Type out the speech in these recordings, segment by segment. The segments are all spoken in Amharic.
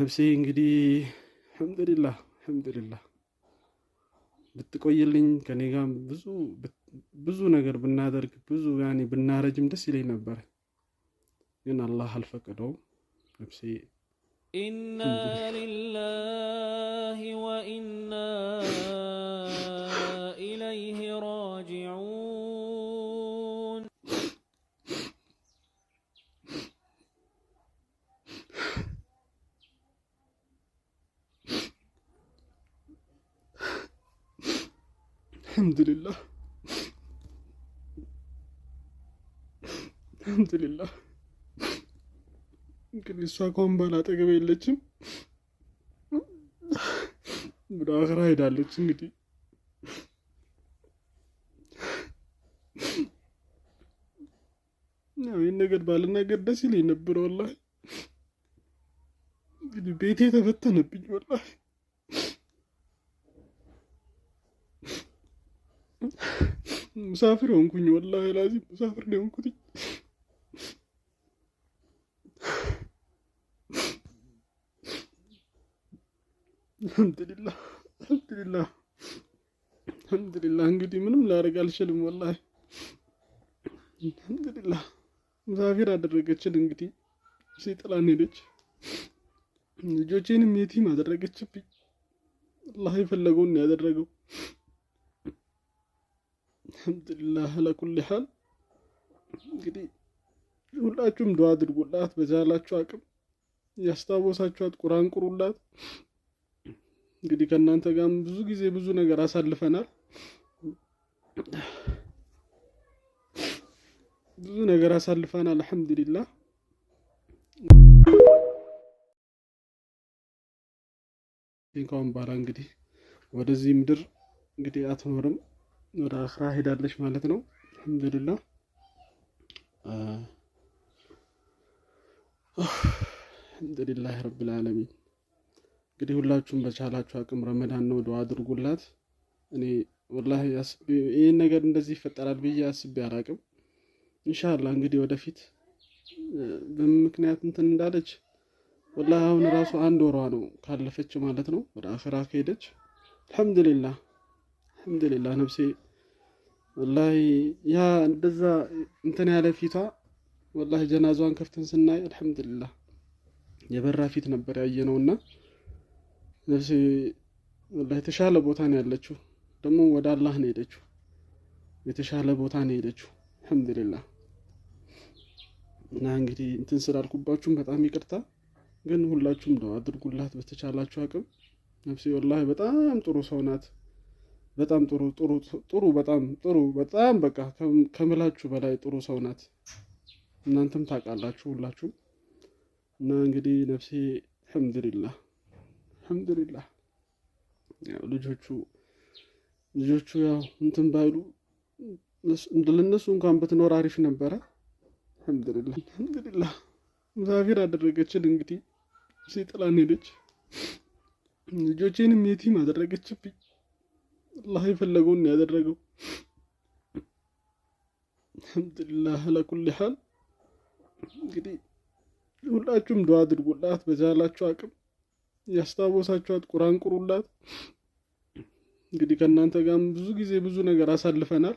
ነፍሴ እንግዲህ አልሐምዱሊላህ ብትቆይልኝ ከኔ ጋር ብዙ ነገር ብናደርግ ብዙ ብናረጅም ደስ ይለኝ ነበር፣ ግን አላህ አልፈቀደውም። ነፍሴ ኢና ሊላሂ ወኢና ኢለይሂ ራጂዑን። አልሐምዱሊላህ እንግዲህ እሷ ከሆን ባል አጠገቤ የለችም፣ ወደ አኽራ ሄዳለች። እንግዲህ ይህን ነገር ባልናገር ደስ ይለኝ ነበር። ወላሂ እንግዲህ ቤቴ ተበተነብኝ። ወላሂ ሙሳፊር ሆንኩኝ። ወላሂ ላዚም ሙሳፊር ነው ሆንኩት። አልሐምዱሊላህ እንግዲህ ምንም ላደርግ አልችልም። ወላሂ አልሐምዱሊላህ ሙሳፊር አደረገችን። እንግዲህ ሲጥላን ሄደች። ልጆቼንም የቲም አደረገችብኝ። አላህ የፈለገውን ያደረገው። አልሐምዱሊላህ አላኩል ሐል። እንግዲህ ሁላችሁም ዱዓ አድርጉላት፣ በቻላችሁ አቅም ያስታወሳችኋት ቁርአን ቁሩላት። እንግዲህ ከእናንተ ጋርም ብዙ ጊዜ ብዙ ነገር አሳልፈናል። አልሐምዱሊላህ ከአሁን በኋላ እንግዲህ ወደዚህ ምድር እንግዲህ አትኖርም፣ ወደ አኽራ ሄዳለች ማለት ነው። አልሐምዱሊላህ አልሐምዱሊላህ ረብል ዓለሚን። እንግዲህ ሁላችሁም በቻላችሁ አቅም ረመዳን ነው ዱዓ አድርጉላት። እኔ ወላሂ ይህን ነገር እንደዚህ ይፈጠራል ብዬ አስቤ አላቅም። ኢንሻአላህ እንግዲህ ወደፊት በምክንያት እንትን እንዳለች ወላሂ አሁን ራሱ 1 ወሯ ነው ካለፈች ማለት ነው፣ ወደ አኺራ ከሄደች። አልሐምዱሊላህ ነፍሴ ወላሂ ያ እንደዛ እንትን ያለ ፊቷ ወላሂ ጀናዛዋን ከፍተን ስናይ አልሐምዱሊላህ የበራ ፊት ነበር ያየነውና ነፍሴ ወላሂ የተሻለ ቦታ ነው ያለችው። ደግሞ ወደ አላህ ነው ሄደችው፣ የተሻለ ቦታ ነው ሄደችው። አልሐምዱሊላህ እና እንግዲህ እንትን ስላልኩባችሁም በጣም ይቅርታ፣ ግን ሁላችሁም ዱዓ አድርጉላት በተቻላችሁ አቅም። ነፍሴ ወላሂ በጣም ጥሩ ሰው ናት። በጣም ጥሩ በጣም በቃ ከምላችሁ በላይ ጥሩ ሰው ናት። እናንተም ታውቃላችሁ ሁላችሁም። እና እንግዲህ ነፍሴ አልሐምዱሊላህ ያው ልጆቹ ያው እንትን ባይሉ ለነሱ እንኳን ብትኖር አሪፍ ነበረ። አልሐምዱሊላህ ሙሳፊር አደረገችን። እንግዲህ ሲጥላን ሄደች። ልጆቼንም የቲም አደረገችብኝ። አላህ የፈለገውን ያደረገው። አልሐምዱሊላህ አላኩል ሐል። እንግዲህ ሁላችሁም ዱዓ አድርጉላት፣ በቻላችሁ አቅም ያስታወሳችኋት ቁርአን ቁሩላት። እንግዲህ ከእናንተ ጋርም ብዙ ጊዜ ብዙ ነገር አሳልፈናል።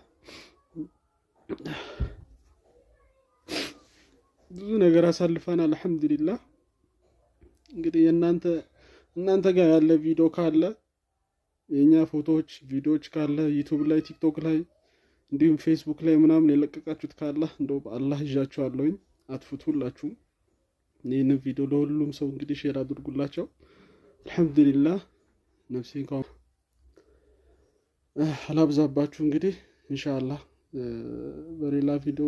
አልሐምዱሊላህ እንግዲህ እናንተ ጋር ያለ ቪዲዮ ካለ የኛ ፎቶዎች ቪዲዮዎች ካለ ዩቲዩብ ላይ ቲክቶክ ላይ እንዲሁም ፌስቡክ ላይ ምናምን የለቀቃችሁት ካለ እንደው በአላህ ይዣችኋለሁኝ፣ አጥፉት ሁላችሁም። ይህን ቪዲዮ ለሁሉም ሰው እንግዲህ ሼር አድርጉላቸው። አልሐምዱሊላህ ነፍሴን ካው አላብዛባችሁ። እንግዲህ ኢንሻአላህ በሌላ ቪዲዮ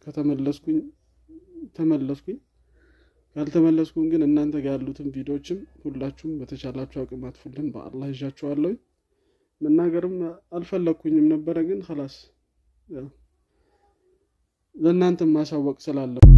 ከተመለስኩኝ ካልተመለስኩኝ ግን እናንተ ጋር ያሉትን ቪዲዮዎችም ሁላችሁም በተቻላችሁ አቅም አጥፉልን፣ በአላህ ይዣችኋለሁ። መናገርም አልፈለኩኝም ነበረ፣ ግን خلاص ለእናንተም ማሳወቅ ስላለው